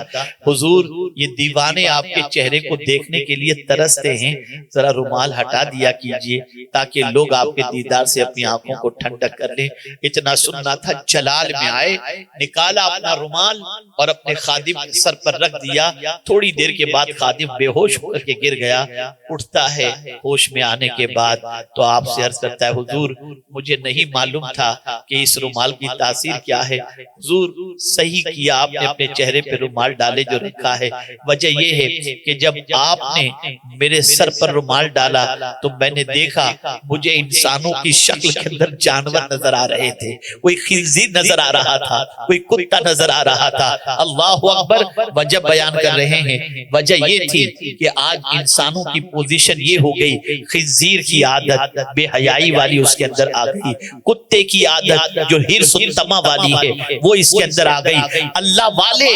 حضور یہ دیوانے آپ کے چہرے کو دیکھنے کے لیے ترستے ہیں، ذرا رومال ہٹا دیا کیجئے تاکہ لوگ آپ کے دیدار سے اپنی آنکھوں کو ٹھنڈک کر لیں. اتنا سننا تھا، جلال میں آئے، نکالا اپنا رومال اور اپنے خادم کے سر پر رکھ دیا. تھوڑی دیر کے بعد خادم بے ہوش ہو کر کے گر گیا. اٹھتا ہے ہوش میں آنے کے بعد تو آپ سے عرض کرتا ہے حضور مجھے نہیں معلوم تھا کہ اس رومال کی تاثیر کیا ہے. حضور صحیح کیا آپ نے اپنے چہرے پہ رومال ڈالے جو رکھا ہے. وجہ یہ ہے کہ جب آپ نے میرے سر پر رومال ڈالا تو میں نے دیکھا مجھے انسانوں کی شکل کے اندر جانور نظر آ رہے تھے. کوئی خنزیر نظر آ رہا تھا، کوئی کتا نظر آ رہا تھا. اللہ اکبر. وجہ بیان کر رہے ہیں، وجہ یہ تھی کہ آج انسانوں کی پوزیشن یہ ہو گئی، خنزیر کی عادت بے حیائی والی اس کے اندر آ گئی، کتے کی عادت جو ہرس و طمع والی ہے وہ اس کے اندر آ گئی. اللہ والے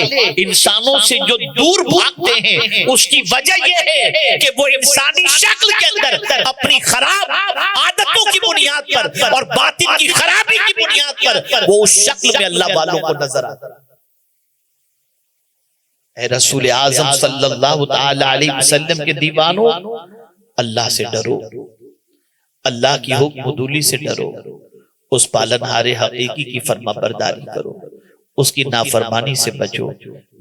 انسانوں سے جو دور بھاگتے ہیں اس کی وجہ یہ ہے کہ وہ انسانی شکل کے اندر اپنی خراب عادتوں کی بنیاد پر اور باطن کی خرابی کی بنیاد پر وہ اس شکل میں اللہ والوں کو نظر آتا. اے رسول اعظم صلی اللہ تعالی علیہ وسلم کے دیوانوں، اللہ سے ڈرو، اللہ کی حکم عدولی سے ڈرو، اس پالنہار حقیقی کی فرما برداری کرو، اس کی نافرمانی سے بچو.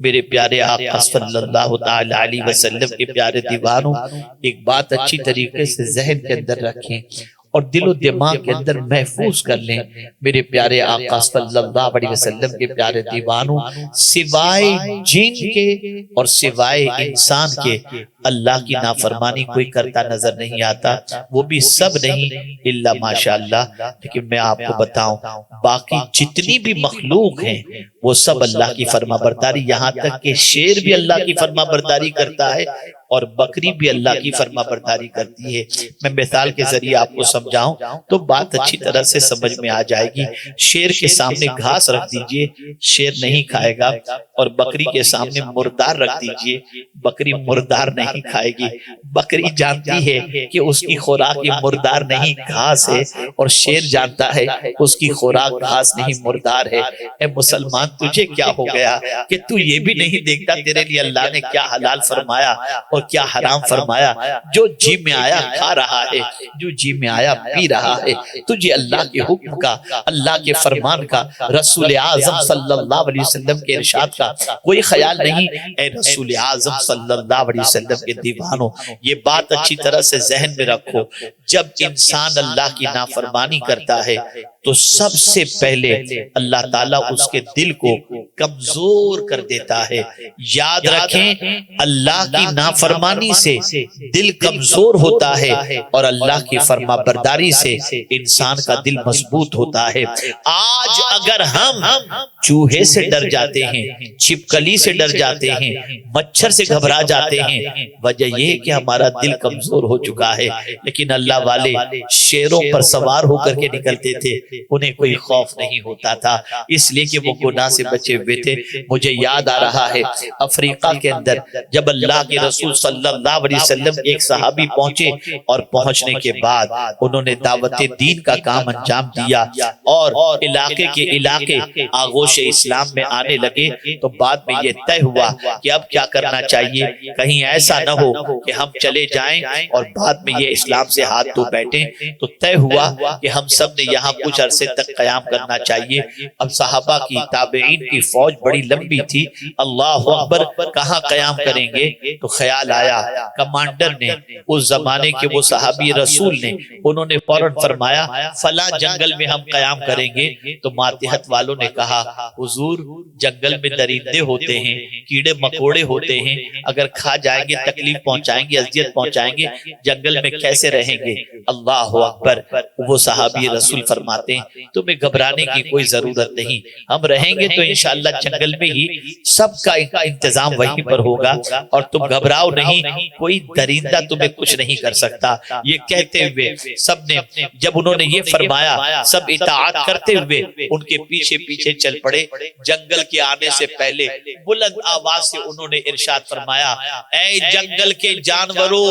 میرے پیارے آقا صلی اللہ تعالی علیہ وسلم کے پیارے دیوانوں، ایک بات اچھی طریقے سے ذہن کے اندر رکھیں اور دل و دماغ کے اندر محفوظ کر لیں میرے پیارے آقا صلی اللہ علیہ وسلم کے پیارے دیوانوں، سوائے جن کے اور سوائے انسان کے اللہ کی نافرمانی کوئی کرتا نظر نہیں آتا، وہ بھی سب نہیں الا ماشاءاللہ۔ لیکن میں آپ کو بتاؤں باقی جتنی بھی مخلوق ہیں وہ سب اللہ کی فرما برداری، یہاں تک کہ شیر بھی اللہ کی فرما برداری کرتا ہے اور بکری بھی اللہ کی فرما برداری کرتی ہے۔ میں مثال کے ذریعے آپ کو سمجھاؤں تو بات اچھی طرح سے سمجھ میں آ جائے گی۔ شیر کے سامنے گھاس رکھ دیجئے، شیر نہیں کھائے گا، اور بکری کے سامنے مردار رکھ دیجئے، بکری مردار نہیں کھائے گی۔ بکری جانتی ہے کہ اس کی خوراک یہ مردار نہیں گھاس ہے، اور شیر جانتا ہے اس کی خوراک گھاس نہیں مردار ہے۔ اے مسلمان تجھے کیا ہو گیا کہ تو یہ بھی نہیں دیکھتا تیرے لیے اللہ نے کیا حلال فرمایا اور کیا حرام فرمایا؟ جو جی میں آیا کھا رہا ہے، جو جی میں آیا پی رہا ہے۔ تجھے اللہ کے حکم کا، اللہ کے فرمان کا، رسول اعظم صلی اللہ علیہ وسلم کے ارشاد کا کوئی خیال نہیں۔ اے رسول اعظم صلی اللہ علیہ وسلم کے دیوانوں، یہ بات اچھی طرح سے ذہن میں رکھو، جب انسان اللہ کی نافرمانی کرتا ہے تو سب سے پہلے اللہ تعالیٰ اس کے دل کو کمزور کر دیتا ہے۔ یاد رکھیں اللہ کی نافرمانی سے دل کمزور ہوتا ہے اور اللہ کی فرما برداری سے انسان کا دل مضبوط ہوتا ہے۔ آج اگر ہم چوہے سے ڈر جاتے ہیں، چھپکلی سے ڈر جاتے ہیں، مچھر سے گھبرا جاتے ہیں، وجہ یہ کہ ہمارا دل کمزور ہو چکا ہے۔ لیکن اللہ والے شیروں پر سوار ہو کر کے نکلتے تھے، انہیں کوئی خوف نہیں ہوتا تھا، اس لیے کہ وہ گناہ سے بچے ہوئے تھے۔ مجھے یاد آ رہا ہے افریقہ کے اندر جب اللہ کے رسول صلی اللہ علیہ وسلم ایک صحابی پہنچے، اور پہنچنے کے بعد انہوں نے دعوت دین کا کام انجام دیا اور علاقے کے علاقے آغوش اسلام میں آنے لگے، تو بعد میں یہ طے ہوا کہ اب کیا کرنا چاہیے، کہیں ایسا نہ ہو کہ ہم چلے جائیں اور بعد میں یہ اسلام سے ہاتھ دھو بیٹھیں۔ تو طے ہوا کہ ہم سب نے یہاں کچھ عرصے تک قیام کرنا چاہیے۔ اب صحابہ کی تابعین کی فوج بڑی لمبی تھی، اللہ اکبر کہاں قیام کریں گے؟ تو خیال آیا کمانڈر نے، اس زمانے کے وہ صحابی رسول نے، انہوں نے فوراً فرمایا فلاں جنگل میں ہم قیام کریں گے۔ تو ماتحت والوں نے کہا حضور جنگل میں درندے ہوتے ہیں، کیڑے مکوڑے ہوتے ہیں، اگر کھا جائیں گے تکلیف پہنچائیں گے، اذیت پہنچائیں گے، جنگل میں کیسے رہیں گے؟ اللہ اکبر۔ وہ صحابی رسول فرماتے ہیں تمہیں گھبرانے کی کوئی ضرورت نہیں، ہم رہیں گے تو انشاءاللہ جنگل میں ہی سب کا انتظام وہیں پر ہوگا، اور تم گھبراؤ نہیں، کوئی درندہ تمہیں کچھ نہیں کر سکتا۔ یہ کہتے ہوئے سب نے، جب انہوں نے یہ فرمایا، سب اطاعت کرتے ہوئے ان کے پیچھے پیچھے چل پڑے۔ جنگل کے آنے سے پہلے بلند آواز سے انہوں نے ارشاد فرمایا اے جنگل کے جانوروں،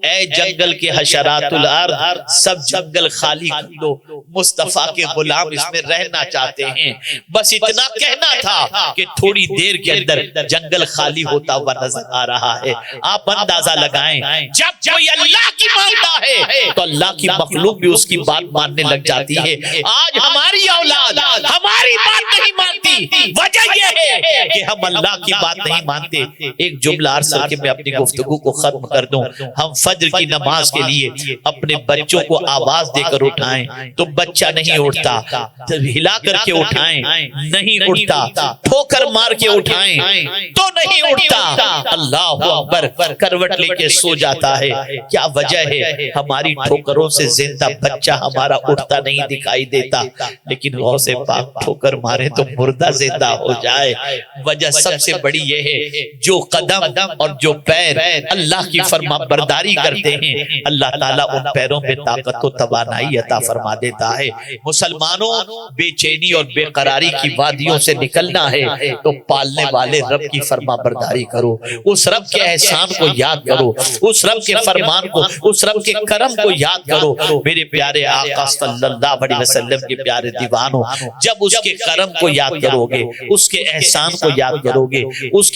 اے جنگل کے حشرات الارض، سب جنگل خالی کر دو، مصطفیٰ کے غلام اس میں رہنا چاہتے ہیں۔ بس اتنا کہنا تھا کہ تھوڑی دیر کے اندر جنگل خالی ہوتا ہوا نظر آ رہا ہے۔ آپ اندازہ لگائیں جب کوئی اللہ کی مانتا ہے تو اللہ کی مخلوق بھی اس کی بات ماننے لگ جاتی ہے۔ آج ہماری اولاد ہماری بات نہیں مانتی، وجہ یہ ہے کہ ہم اللہ کی بات نہیں مانتے۔ ایک جملہ عرض کر کے میں اپنی گفتگو کو ختم کر دوں۔ ہم فجر کی نماز کے لیے اپنے بچوں کو آواز دے کر اٹھائیں تو بچہ نہیں اٹھتا، ہلا کر کے اٹھائیں نہیں اٹھتا، ٹھوکر مار کے اٹھائیں تو نہیں اٹھتا، اللہ اکبر کروٹ لے کے سو جاتا ہے۔ کیا وجہ ہے؟ ہماری ٹھوکروں سے زندہ بچہ ہمارا اٹھتا نہیں دکھائی دیتا، لیکن غوث پاک ٹھوکر مارے تو مردہ زندہ ہو جائے۔ وجہ سب سے بڑی یہ ہے جو قدم اور جو پیر اللہ کی فرما برداری کرتے ہیں، اللہ تعالیٰ ان پیروں میں طاقت و توانائی عطا فرما دیتا ہے۔ مسلمانوں بے چینی اور بے قراری کی وادیوں سے نکلنا ہے تو پالنے والے رب کی فرما برداری کرو، اس رب کے احسان کو یاد کرو، اس رب کے فرمان کو، اس رب کے کرم کو یاد کرو۔ میرے پیارے آقا صلی اللہ علیہ وسلم کے پیارے دیوانوں، جب اس کے کرم کو یاد کرو گے، اس کے احسان کو یاد کرو گے، اس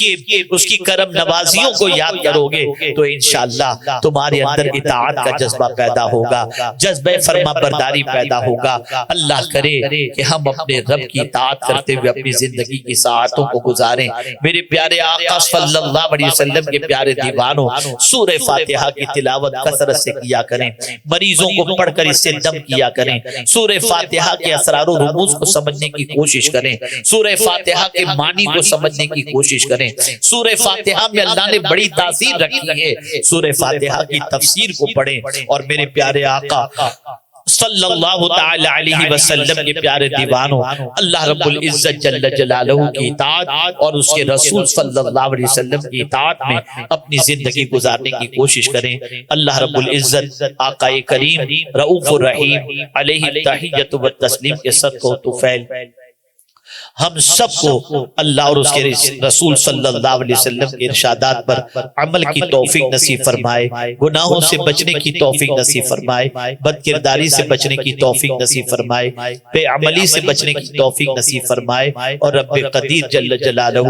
کی کرم نوازیوں کو یاد کرو گے تو انشاءاللہ تمہارے اندر اطاعت کا جذبہ پیدا ہوگا، جذبہ فرما برداری پیدا ہوگا۔ اللہ کرے کہ ہم اپنے رب کی اطاعت کرتے ہوئے اپنی زندگی کی ساعتوں کو گزاریں۔ میرے پیارے آقا صلی اللہ علیہ وسلم کے پیارے دیوانوں، سورہ فاتحہ کی تلاوت کثرت سے کیا کریں۔ کریں، مریضوں کو پڑھ کر اس سے دم کیا کریں، سورہ فاتحہ کے اسرار و رموز کو سمجھنے کی کوشش کریں، سورہ فاتحہ کے معنی کو سمجھنے کی کوشش کریں۔ سورہ فاتحہ میں اللہ نے بڑی تاثیر رکھی ہے، سورہ فاتحہ کی تفسیر کو پڑھیں، اور میرے پیارے آقا صلی اللہ تعالی علیہ وسلم کے پیارے دیوانوں، اللہ رب العزت جل جلالہ کی اطاعت اور اس کے رسول صلی اللہ علیہ وسلم کی اطاعت میں اپنی زندگی گزارنے کی کوشش کریں۔ اللہ رب العزت آقا کریم رؤوف الرحیم علیہ التحیۃ والتسلیم کے صدقہ و طفیل ہم سب کو اللہ اور اس کے رسول صلی اللہ علیہ وسلم کے ارشادات پر عمل کی توفیق نصیب فرمائے، گناہوں سے بچنے کی توفیق نصیب فرمائے، بد کرداری سے بچنے کی توفیق نصیب فرمائے، بے عملی سے بچنے کی توفیق نصیب فرمائے، اور رب قدیر جل جلالہ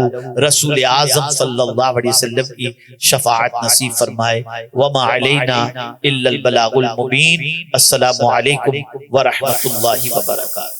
رسول اعظم صلی اللہ علیہ وسلم کی شفاعت نصیب فرمائے۔ وما علینا الا البلاغ المبین۔ السلام علیکم ورحمۃ اللہ وبرکاتہ۔